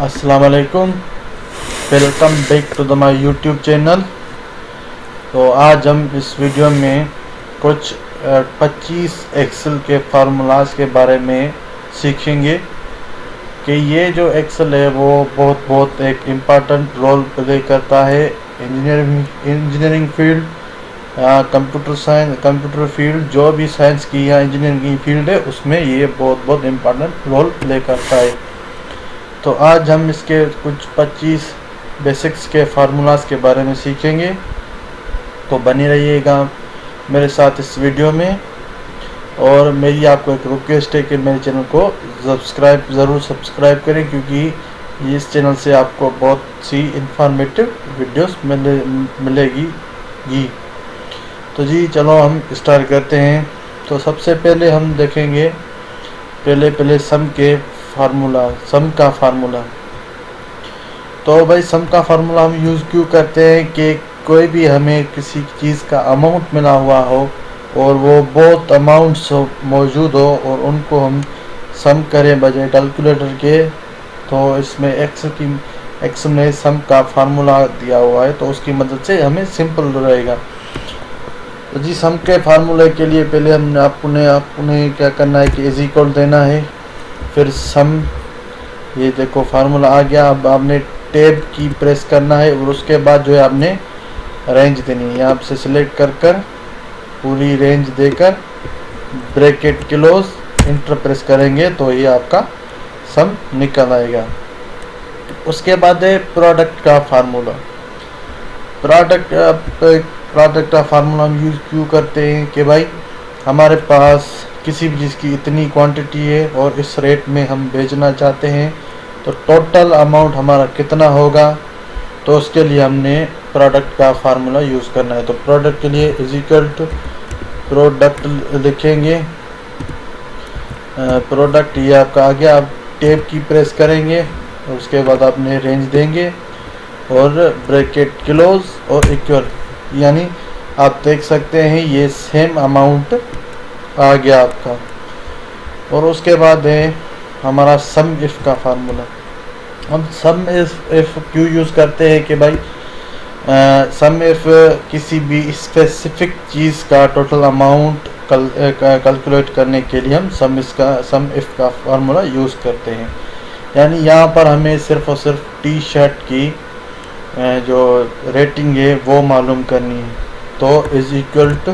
अस्सलाम वालेकुम। Welcome back to the my YouTube channel. तो आज हम इस वीडियो में कुछ 25 एक्सेल के फार्मूलाज के बारे में सीखेंगे कि ये जो एक्सेल है वो बहुत एक इम्पॉर्टेंट रोल प्ले करता है engineering field, computer science, computer field, जो भी साइंस की या इंजीनियरिंग की फील्ड है उसमें ये बहुत इम्पॉर्टेंट रोल प्ले करता है। तो आज हम इसके कुछ 25 बेसिक्स के फार्मूलाज के बारे में सीखेंगे। तो बने रहिएगा मेरे साथ इस वीडियो में। और मेरी आपको एक रिक्वेस्ट है कि मेरे चैनल को ज़रूर सब्सक्राइब करें, क्योंकि इस चैनल से आपको बहुत सी इंफॉर्मेटिव वीडियोस मिलेगी। तो जी चलो हम स्टार्ट करते हैं। तो सबसे पहले हम देखेंगे पहले सम का फार्मूला। तो भाई सम का फार्मूला हम यूज़ क्यों करते हैं कि कोई भी हमें किसी चीज़ का अमाउंट मिला हुआ हो और वो बहुत अमाउंट्स मौजूद हो और उनको हम सम करें बजाय कैलकुलेटर के, तो इसमें एक्सेल में सम का फार्मूला दिया हुआ है, तो उसकी मदद से हमें सिंपल रहेगा। तो जी सम के फार्मूले के लिए पहले आपने क्या करना है कि इज इक्वल देना है, फिर सम, ये देखो फार्मूला आ गया। अब आपने टैब की प्रेस करना है और उसके बाद जो है आपने रेंज देनी है। यहाँ से सिलेक्ट कर पूरी रेंज देकर ब्रैकेट क्लोज इंटर प्रेस करेंगे तो ये आपका सम निकल आएगा। उसके बाद है प्रोडक्ट का फार्मूला। प्रोडक्ट का फार्मूला हम यूज़ क्यों करते हैं कि भाई हमारे पास किसी भी चीज़ की इतनी क्वांटिटी है और इस रेट में हम बेचना चाहते हैं, तो टोटल अमाउंट हमारा कितना होगा, तो उसके लिए हमने प्रोडक्ट का फार्मूला यूज़ करना है। तो प्रोडक्ट के लिए इज इक्वल टू प्रोडक्ट लिखेंगे। प्रोडक्ट ये आपका आ गया। आप टैब की प्रेस करेंगे और उसके बाद आपने रेंज देंगे और ब्रैकेट क्लोज और इक्वल, यानी आप देख सकते हैं ये सेम अमाउंट आ गया आपका। और उसके बाद है हमारा सम इफ़ का फार्मूला। हम सम इफ़ क्यों यूज़ करते हैं कि भाई सम इफ़ किसी भी स्पेसिफिक चीज़ का टोटल अमाउंट कैलकुलेट करने के लिए हम सम इफ़ का फार्मूला यूज़ करते हैं। यानी यहाँ पर हमें सिर्फ और सिर्फ टी शर्ट की जो रेटिंग है वो मालूम करनी है। तो is equal to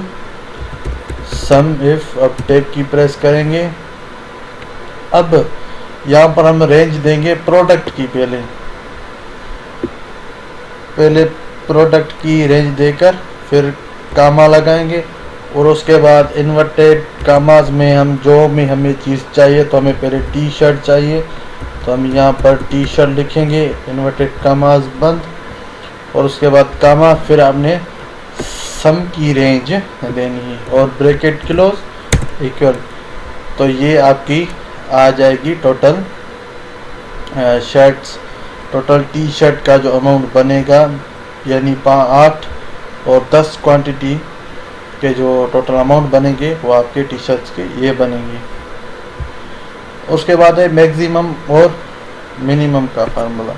sum if, अब टैब की प्रेस करेंगे। अब यहाँ पर हम रेंज देंगे प्रोडक्ट की, पहले प्रोडक्ट की रेंज देकर फिर कामा लगाएंगे और उसके बाद इन्वर्टेड कामाज में हम जो में हमें चीज़ चाहिए, तो हमें पहले टी शर्ट चाहिए तो हम यहाँ पर टी शर्ट लिखेंगे, इन्वर्टेड कामाज बंद और उसके बाद कामा, फिर आपने सम की रेंज देनी है और ब्रैकेट क्लोज इक्वल। तो ये आपकी आ जाएगी टोटल टोटल टी शर्ट का जो अमाउंट बनेगा, यानी 8 और 10 क्वांटिटी के जो टोटल अमाउंट बनेंगे वो आपके टी शर्ट्स के ये बनेंगे। उसके बाद है मैक्सिमम और मिनिमम का फार्मूला।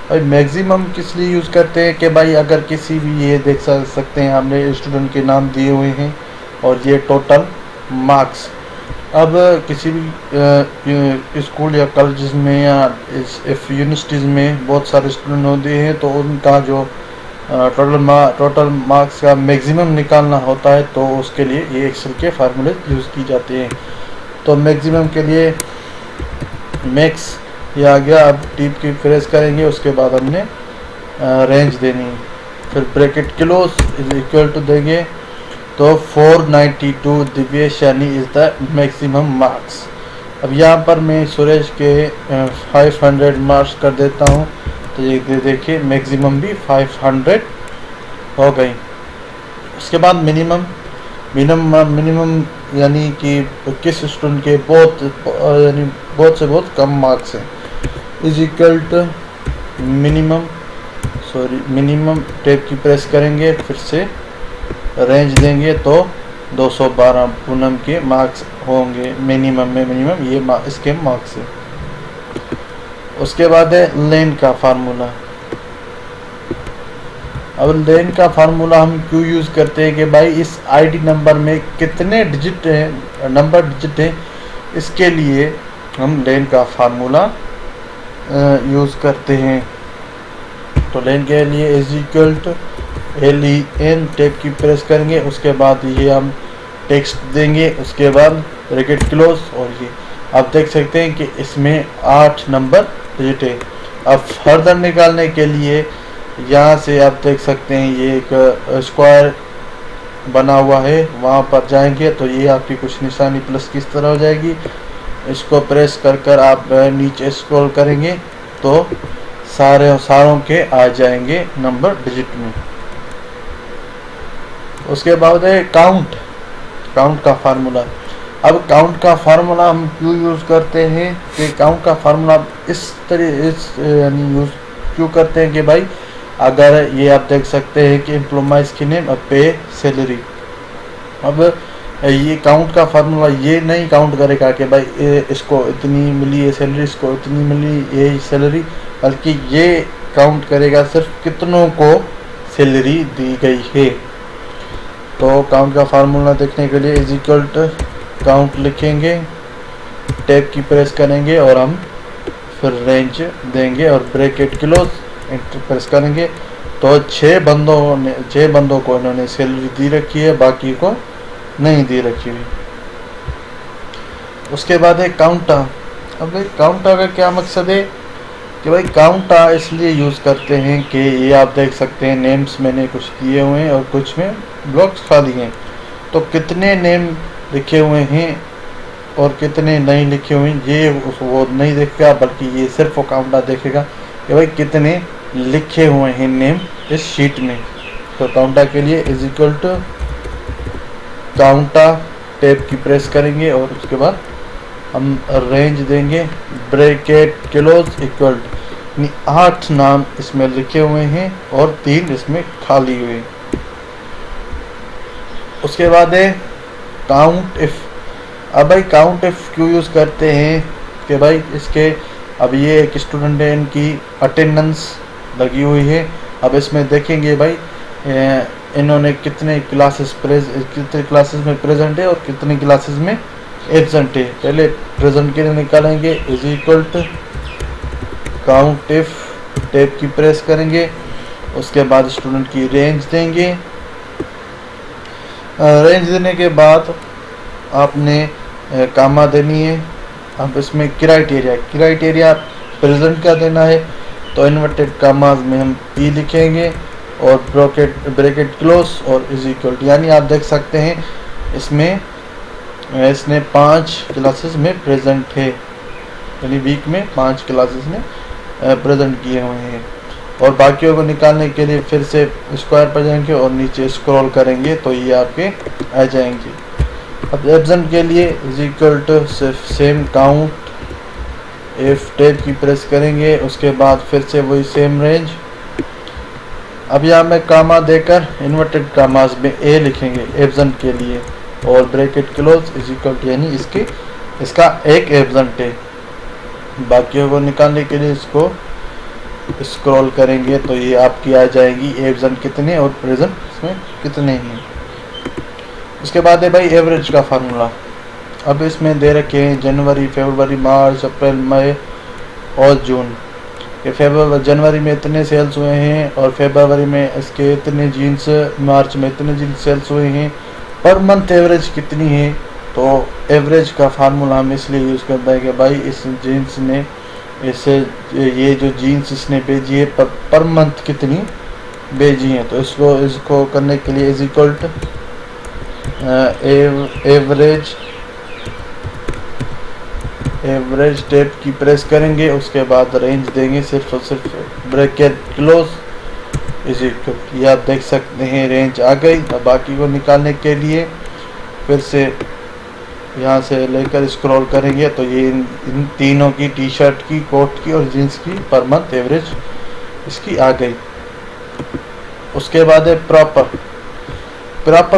भाई मैक्सिमम किस लिए यूज़ करते हैं कि भाई अगर किसी भी, ये देख सकते हैं हमने स्टूडेंट के नाम दिए हुए हैं और ये टोटल मार्क्स। अब किसी भी स्कूल या कॉलेज में या यूनिवर्सिटीज़ में बहुत सारे स्टूडेंट होते हैं, तो उनका जो टोटल मार्क्स का मैक्सिमम निकालना होता है, तो उसके लिए ये एक्सेल के फार्मूले यूज़ की जाते हैं। तो मैक्सिमम के लिए मैक्स ये आ गया। अब टीप की प्रेस करेंगे, उसके बाद हमने रेंज देनी है, फिर bracket close is equal to देंगे तो 492 दिव्येश यानी इज़ द मैक्सिमम मार्क्स। अब यहाँ पर मैं सुरेश के 500 मार्क्स कर देता हूँ, तो ये देखिए मैक्सिमम भी 500 हो गई। उसके बाद मिनिमम यानी कि किस स्टूडेंट के बहुत से बहुत कम मार्क्स हैं, is equal to minimum tab की प्रेस करेंगे, फिर से रेंज देंगे तो 212 पूनम के मार्क्स होंगे। मिनिमम ये इसके मार्क्स है। उसके बाद है लेन का फार्मूला। अब लेन का फार्मूला हम क्यों यूज़ करते हैं कि भाई इस आईडी नंबर में कितने डिजिट हैं, नंबर डिजिट हैं, इसके लिए हम लेन का फार्मूला यूज़ करते हैं। तो लेन के लिए is equal to LEN tab की प्रेस करेंगे, उसके बाद ये हम टेक्स्ट देंगे, उसके बाद ब्रैकेट क्लोज। और ये आप देख सकते हैं कि इसमें 8 नंबर डिजिट है। अब फर्दर निकालने के लिए यहाँ से आप देख सकते हैं ये एक स्क्वायर बना हुआ है, वहाँ पर जाएंगे तो ये आपकी कुछ निशानी प्लस की तरह हो जाएगी। इसको प्रेस कर कर आप नीचे स्क्रॉल करेंगे तो सारों के आ जाएंगे नंबर डिजिट में। उसके बाद है काउंट का फार्मूला। अब काउंट का फार्मूला हम क्यों यूज़ करते हैं कि काउंट का फार्मूला इस यानी यूज़ क्यों करते हैं कि भाई अगर ये आप देख सकते हैं कि एम्प्लॉइज की नेम और पे सैलरी। अब ये काउंट का फार्मूला ये नहीं काउंट करेगा कि भाई इसको इतनी मिली ये सैलरी, इसको इतनी मिली ये सैलरी, बल्कि ये काउंट करेगा सिर्फ कितनों को सैलरी दी गई है। तो काउंट का फार्मूला देखने के लिए इज इक्वल टू काउंट लिखेंगे, टैब की प्रेस करेंगे और हम फिर रेंज देंगे और ब्रैकेट क्लोज, एंटर प्रेस करेंगे। तो 6 बंदों को इन्होंने सैलरी दी रखी है, बाकी को नहीं दी रखी हुई। उसके बाद है काउंटा। अब भाई काउंटा का क्या मकसद है कि भाई काउंटा इसलिए यूज़ करते हैं कि ये आप देख सकते हैं नेम्स मैंने कुछ दिए हुए हैं और कुछ में ब्लॉक्स खाली हैं, तो कितने नेम लिखे हुए हैं और कितने नहीं लिखे हुए हैं ये वो नहीं देखेगा, बल्कि ये सिर्फ वो काउंटा देखेगा कि भाई कितने लिखे हुए हैं नेम इस शीट में। तो काउंटा के लिए इज इक्वल टू काउंटा, टैब की प्रेस करेंगे और उसके बाद हम रेंज देंगे, ब्रैकेट क्लोज इक्वल 8 नाम इसमें लिखे हुए हैं और 3 इसमें खाली हुए। उसके बाद है काउंट इफ। अब भाई काउंट इफ क्यों यूज़ करते हैं कि भाई इसके अब ये एक स्टूडेंट है, इनकी अटेंडेंस लगी हुई है। अब इसमें देखेंगे भाई इन्होंने कितने क्लासेस में प्रेजेंट है और कितनी क्लासेस में एब्सेंट है। पहले प्रेजेंट के लिए निकालेंगे, is equal to count if, tab की प्रेस करेंगे, उसके बाद स्टूडेंट की रेंज देंगे। रेंज देने के बाद आपने कामा देनी है। अब इसमें क्राइटेरिया प्रेजेंट का देना है, तो इन्वर्टेड कामाज में हम P लिखेंगे और ब्रैकेट क्लोज और इज इक्वल टू, यानी आप देख सकते हैं इसने 5 क्लासेस में प्रेजेंट है, यानी वीक में 5 क्लासेस में प्रेजेंट किए हुए हैं। और बाकियों को निकालने के लिए फिर से स्क्वायर पर जाएंगे और नीचे स्क्रॉल करेंगे तो ये आपके आ जाएंगे। अब एब्सेंट के लिए is equal to same count, if tab की प्रेस करेंगे, उसके बाद फिर से वही सेम रेंज। अब यहाँ में कामा देकर इन्वर्टेड कामाज में A लिखेंगे एब्सेंट के लिए और bracket close is equal to, यानी इसका एक एब्सेंट है। बाकियों को निकालने के लिए इसको स्क्रॉल करेंगे तो ये आपकी आ जाएगी एब्सेंट कितने और प्रेजेंट इसमें कितने हैं। उसके बाद है भाई एवरेज का फार्मूला। अब इसमें दे रखे हैं जनवरी, फरवरी, मार्च, अप्रैल, मई और जून। जनवरी में इतने सेल्स हुए हैं और फरवरी में इसके इतने जीन्स, मार्च में इतने जीन्स सेल्स हुए हैं, पर मंथ एवरेज कितनी है। तो एवरेज का फार्मूला हम इसलिए यूज़ करते हैं कि भाई इस जीन्स ने ये जो जीन्स इसने भेजी है पर मंथ कितनी भेजी है। तो इसको करने के लिए is equal to average tab की प्रेस करेंगे, उसके बाद रेंज देंगे सिर्फ और सिर्फ ब्रैकेट क्लोज इज इक्वल। ये आप देख सकते हैं रेंज आ गई। अब बाकी को निकालने के लिए फिर से यहाँ से लेकर स्क्रॉल करेंगे तो ये इन तीनों की, टी शर्ट की, कोट की और जीन्स की पर मंथ एवरेज इसकी आ गई। उसके बाद है प्रॉपर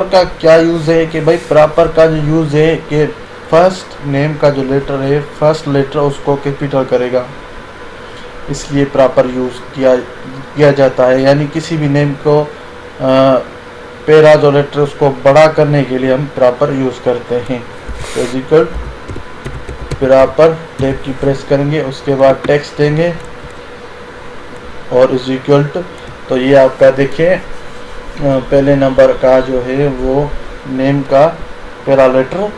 का क्या यूज़ है कि भाई प्रॉपर का जो यूज़ है कि फर्स्ट नेम का जो लेटर है, फर्स्ट लेटर उसको कैपिटल करेगा। इसलिए प्रॉपर यूज़ किया जाता है। यानी किसी भी नेम को पैराज और लेटर्स को बड़ा करने के लिए हम प्रॉपर यूज़ करते हैं। इक्वल प्रॉपर टैब की प्रेस करेंगे, उसके बाद टेक्स्ट देंगे और इज इक्वल टू, तो ये आपका देखिए पहले नंबर का जो है वो नेम का पहला लेटर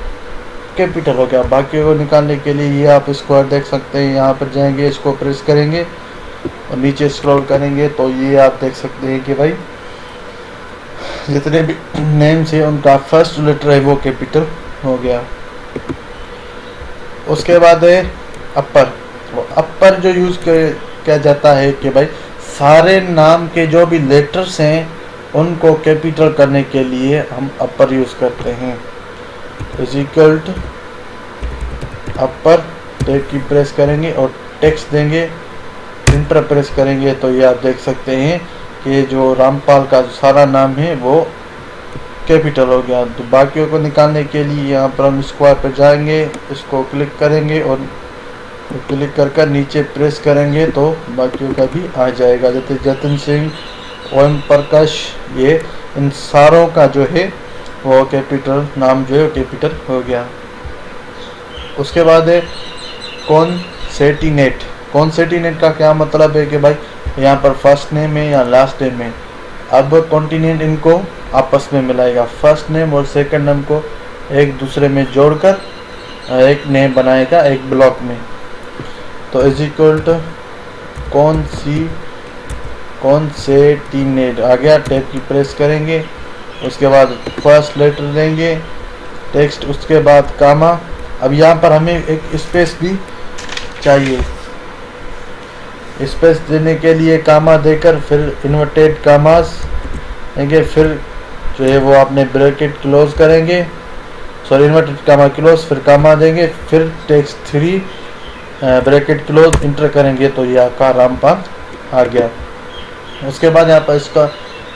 कैपिटल हो गया। बाकी को निकालने के लिए ये आप स्क्वायर देख सकते हैं, यहाँ पर जाएंगे, इसको प्रेस करेंगे और नीचे स्क्रॉल करेंगे तो ये आप देख सकते हैं कि भाई जितने भी नेम्स है उनका फर्स्ट लेटर है वो कैपिटल हो गया। उसके बाद है अपर। वो अपर जो यूज़ किया जाता है कि भाई सारे नाम के जो भी लेटर्स हैं उनको कैपिटल करने के लिए हम अपर यूज़ करते हैं। Is equal to upper, tab की प्रेस करेंगे और टेक्स्ट देंगे, इंटर प्रेस करेंगे तो ये आप देख सकते हैं कि जो रामपाल का जो सारा नाम है वो कैपिटल हो गया। तो बाकियों को निकालने के लिए यहाँ पर हम स्क्वायर पर जाएंगे, इसको क्लिक करेंगे और क्लिक कर नीचे प्रेस करेंगे तो बाकियों का भी आ जाएगा। जैसे जतिन सिंह, ओम प्रकाश, ये इन सारों का जो है वो कैपिटल नाम जो है कैपिटल हो गया। उसके बाद है कॉन्सेटिनेट। कॉन्सेटिनेट का क्या मतलब है कि भाई यहाँ पर फर्स्ट नेम है या लास्ट नेम है, अब कॉन्टिनेंट इनको आपस में मिलाएगा, फर्स्ट नेम और सेकंड नेम को एक दूसरे में जोड़कर एक नेम बनाएगा एक ब्लॉक में। तो इज इक्वल टू कॉन्सेटिनेट आ गया, टैब की प्रेस करेंगे, उसके बाद फर्स्ट लेटर देंगे, टेक्स्ट, उसके बाद कामा। अब यहाँ पर हमें एक स्पेस भी चाहिए, स्पेस देने के लिए कामा देकर फिर इन्वर्टेड कामास देंगे, फिर जो है वो आपने ब्रैकेट क्लोज करेंगे, सॉरी इन्वर्टेड कामा क्लोज, फिर कामा देंगे, फिर टेक्स्ट 3 ब्रैकेट क्लोज, इंटर करेंगे तो ये आपका रामपाल आ गया। उसके बाद यहाँ पर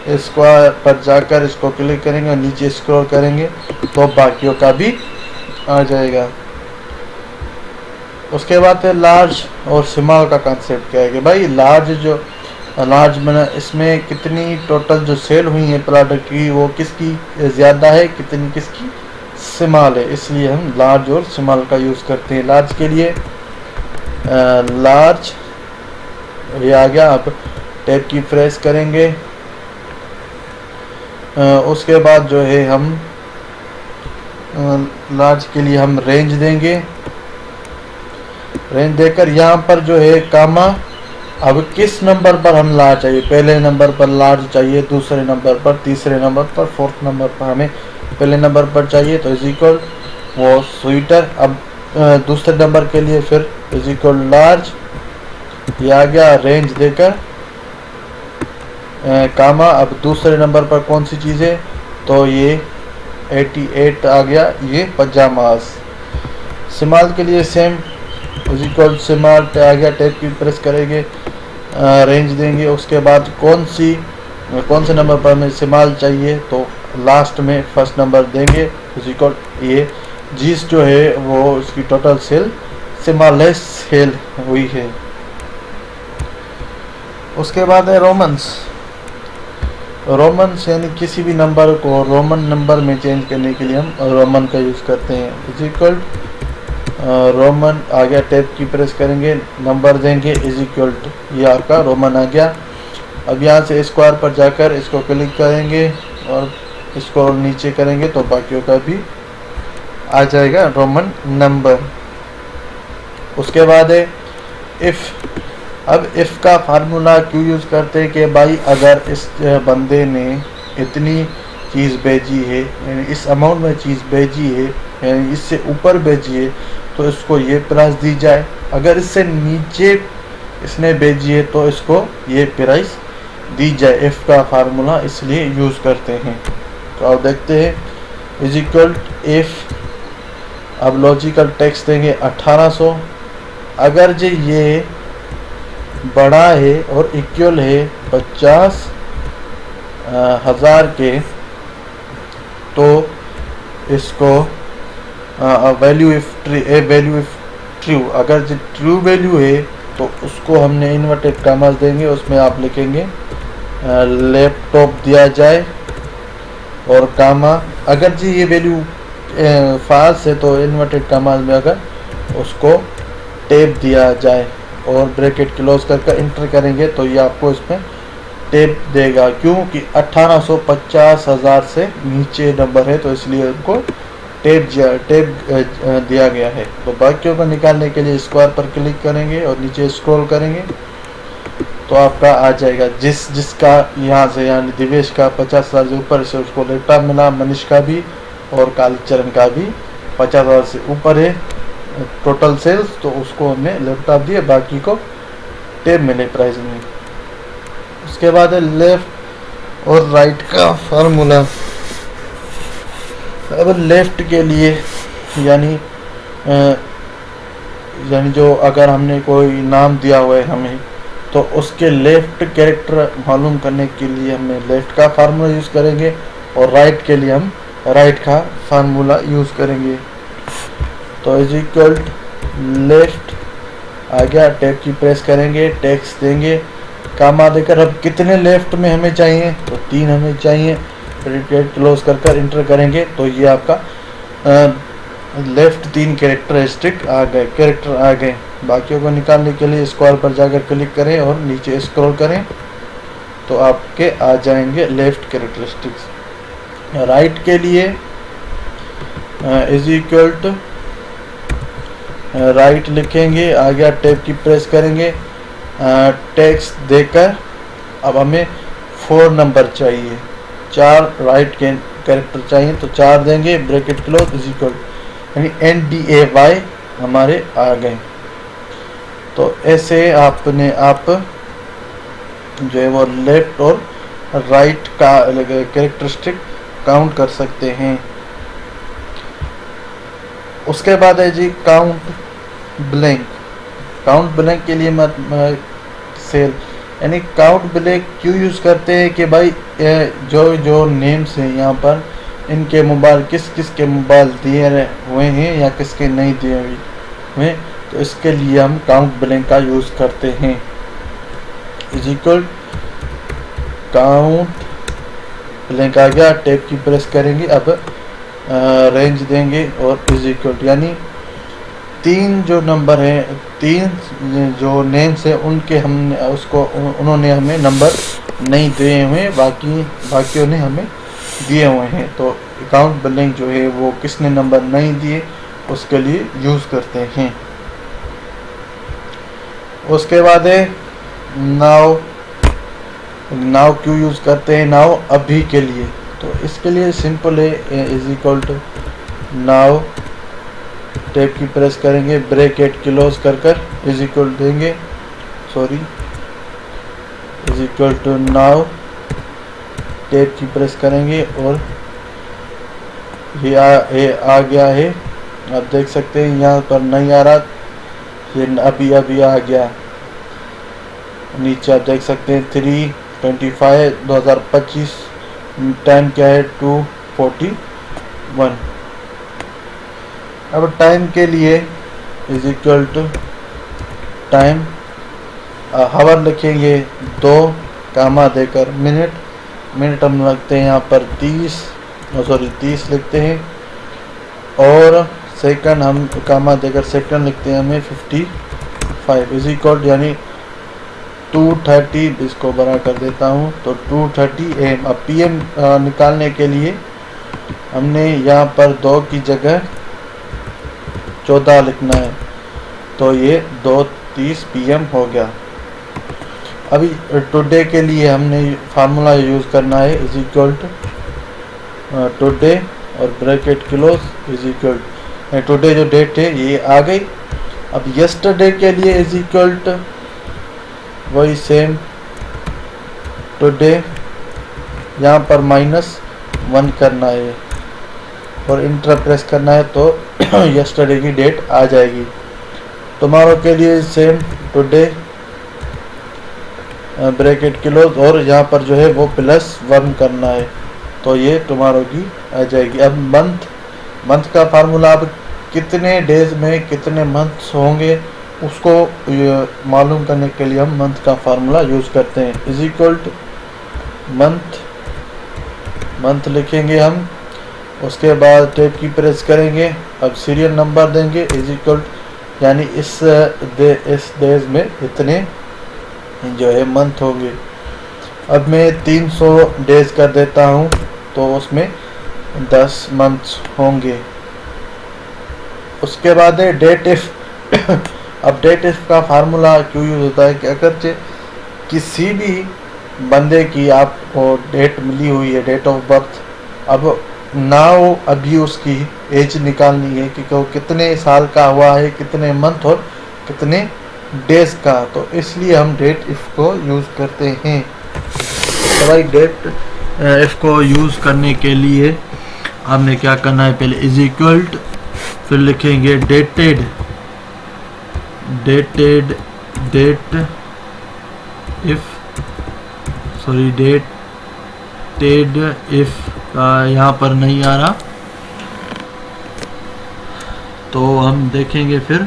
इसको पर जाकर इसको क्लिक करेंगे और नीचे स्क्रॉल करेंगे तो बाकियों का भी आ जाएगा। उसके बाद लार्ज और स्मॉल का कंसेप्ट क्या है कि भाई लार्ज मैंने इसमें कितनी टोटल जो सेल हुई है प्रोडक्ट की वो किसकी ज़्यादा है, कितनी किसकी स्मॉल है, इसलिए हम लार्ज और स्मॉल का यूज़ करते हैं। लार्ज के लिए लार्ज ये आ गया, अब टैब की प्रेस करेंगे, उसके बाद जो है हम लार्ज के लिए हम रेंज देंगे, रेंज देकर यहाँ पर जो है कामा, अब किस नंबर पर हम लार्ज चाहिए, पहले नंबर पर लार्ज चाहिए, दूसरे नंबर पर, तीसरे नंबर पर, फोर्थ नंबर पर हमें पहले नंबर पर चाहिए तो इज इक्वल वो स्वीटर। अब दूसरे नंबर के लिए फिर इज इक्वल लार्ज, ये आ गया, रेंज देकर कामा। अब दूसरे नंबर पर कौन सी चीज़ है तो ये 88 आ गया, ये पजामास। स्मॉल के लिए सेम इज इक्वल स्मॉल पे आ गया, टैब की प्रेस करेंगे, रेंज देंगे, उसके बाद कौन से नंबर पर हमें स्मॉल चाहिए तो लास्ट में फर्स्ट नंबर देंगे इज इक्वल ये जीस जो है वो इसकी टोटल सेल स्मॉलेस्ट सेल हुई है। उसके बाद है रोमन्स यानी किसी भी नंबर को रोमन नंबर में चेंज करने के लिए हम रोमन का यूज़ करते हैं। इज इक्वल रोमन आ गया, टैब की प्रेस करेंगे, नंबर देंगे इज इक्वल टू ये आपका रोमन आ गया। अब यहाँ से स्क्वायर पर जाकर इसको क्लिक करेंगे और इसको नीचे करेंगे तो बाकियों का भी आ जाएगा रोमन नंबर। उसके बाद है इफ़। अब इफ़ का फार्मूला क्यों यूज़ करते हैं कि भाई अगर इस बंदे ने इतनी चीज़ भेजी है यानी इस अमाउंट में चीज़ भेजी है यानी इससे ऊपर भेजी है तो इसको ये प्राइस दी जाए, अगर इससे नीचे इसने भेजी है तो इसको ये प्राइस दी जाए। इफ़ का फार्मूला इसलिए यूज़ करते हैं। तो आप देखते हैं इज इक्वल इफ़, अब लॉजिकल टेक्स्ट देंगे 1800, अगर जो ये बड़ा है और इक्वल है 50,000 के तो इसको वैल्यू इफ ट्रू, अगर जो ट्रू वैल्यू है तो उसको हमने इन्वर्टेड कामास देंगे, उसमें आप लिखेंगे लैपटॉप दिया जाए और कामा, अगर जी ये वैल्यू फाल्स है तो इन्वर्टेड कामास में अगर उसको टेप दिया जाए और ब्रैकेट क्लोज करके इंटर करेंगे तो ये आपको इसमें टेप देगा, क्योंकि 1850,000 से नीचे नंबर है तो इसलिए उनको टेप दिया गया है। तो बाकियों को निकालने के लिए स्क्वायर पर क्लिक करेंगे और नीचे स्क्रॉल करेंगे तो आपका आ जाएगा। जिसका यहाँ से यानी दिवेश का 50,000 से ऊपर से उसको लैपटॉप मिला, मनीष का भी और कालीचरण का भी 50,000 से ऊपर है टोटल सेल्स, तो उसको हमने लैपटॉप दिए, बाकी को टेप मिले प्राइस में। उसके बाद है लेफ्ट और राइट का फार्मूला। अब लेफ्ट के लिए यानी जो अगर हमने कोई नाम दिया हुआ है हमें, तो उसके लेफ्ट कैरेक्टर मालूम करने के लिए हमें लेफ्ट का फार्मूला यूज़ करेंगे और राइट के लिए हम राइट का फार्मूला यूज़ करेंगे। तो इज इक्वल लेफ्ट आ गया, टैब की प्रेस करेंगे, टेक्स्ट देंगे, कामा देकर अब कितने लेफ्ट में हमें चाहिए, तो 3 हमें चाहिए, ब्रैकेट क्लोज कर इंटर करेंगे तो ये आपका लेफ्ट 3 कैरेक्टर आ गए। बाकियों को निकालने के लिए स्क्वायर पर जाकर क्लिक करें और नीचे स्क्रॉल करें तो आपके आ जाएंगे लेफ्ट कैरेक्टरिस्टिक्स। राइट के लिए इज इक्वल टू राइट लिखेंगे, आ गया, टैब की प्रेस करेंगे, टेक्स्ट देकर अब हमें 4 नंबर चाहिए, 4 राइट के कैरेक्टर चाहिए तो 4 देंगे, ब्रैकेट क्लोज इज इक्वल यानी NDAY हमारे आ गए। तो ऐसे आपने आप जो है वो लेफ्ट और राइट का कैरेक्टरिस्टिक काउंट कर सकते हैं। उसके बाद है जी काउंट ब्लैंक। काउंट ब्लैंक के लिए मत सेल यानी काउंट ब्लैंक क्यों यूज़ करते हैं कि भाई जो नेम्स हैं यहाँ पर इनके मोबाइल किस के मोबाइल दिए हुए हैं या किसके नहीं दिए हुए, तो इसके लिए हम काउंट ब्लैंक का यूज़ करते हैं। इज इक्वल काउंट ब्लैंक आ गया, टैब की प्रेस करेंगे, अब रेंज देंगे और इज इक्वल यानी 3 जो नंबर हैं, 3 जो नेम्स हैं उनके हमने उन्होंने हमें नंबर नहीं दिए हुए, बाकियों ने हमें दिए हुए हैं। तो अकाउंट ब्लैंक जो है वो किसने नंबर नहीं दिए उसके लिए यूज़ करते हैं। उसके बाद है नाउ क्यों यूज़ करते हैं, नाउ अभी के लिए, तो इसके लिए सिंपल है, is equal to now, tab की प्रेस करेंगे, ब्रैकेट क्लोज कर इज इक्वल देंगे, is equal to now, tab की प्रेस करेंगे और ये आ गया है। आप देख सकते हैं यहाँ पर नहीं आ रहा, ये अभी आ गया। नीचे आप देख सकते हैं 3/25 2025, टाइम क्या है 2:41। अब टाइम के लिए इज इक्वल टू टाइम हावर लिखेंगे 2 कामा देकर मिनट हम रखते हैं यहाँ पर 30 लिखते हैं और सेकंड हम कामा देकर सेकंड लिखते हैं हमें 55 इज इक्वल यानी 2:30, इसको बड़ा कर देता हूँ तो 2:30 AM। अब PM निकालने के लिए हमने यहाँ पर 2 की जगह 14 लिखना है, तो ये 2:30 PM हो गया। अभी टुडे के लिए हमने फार्मूला यूज़ करना है, इज इक्वल टू टुडे और bracket close is equal today जो डेट है ये आ गई। अब यस्टरडे के लिए इज इक्वल टू वही सेम टुडे, यहाँ पर -1 करना है और इंटर प्रेस करना है तो यस्टरडे की डेट आ जाएगी। टुमारो के लिए सेम टुडे ब्रैकेट क्लोज और यहाँ पर जो है वो +1 करना है तो ये टुमारो की आ जाएगी। अब मंथ का फार्मूला, अब कितने डेज में कितने मंथ्स होंगे उसको ये मालूम करने के लिए हम मंथ का फार्मूला यूज़ करते हैं। इज इक्वल टू मंथ लिखेंगे हम, उसके बाद टेप की प्रेस करेंगे, अब सीरियल नंबर देंगे इज इक्वल, यानी इस देश में इतने जो है मंथ होंगे। अब मैं 300 डेज कर देता हूँ तो उसमें 10 मंथ्स होंगे। उसके बाद है डेट इफ। अब डेट इफ का फार्मूला क्यों यूज होता है कि अगर किसी भी बंदे की आपको डेट मिली हुई है, डेट ऑफ बर्थ, अब ना वो अभी उसकी एज निकालनी है कि वो कितने साल का हुआ है, कितने मंथ और कितने डेज का, तो इसलिए हम डेट इफ को यूज़ करते हैं। तो भाई डेट इफ को यूज़ करने के लिए आपने क्या करना है, पहले इज इक्वल टू, फिर लिखेंगे dated date if, sorry dated if यहाँ पर नहीं आ रहा, तो हम देखेंगे फिर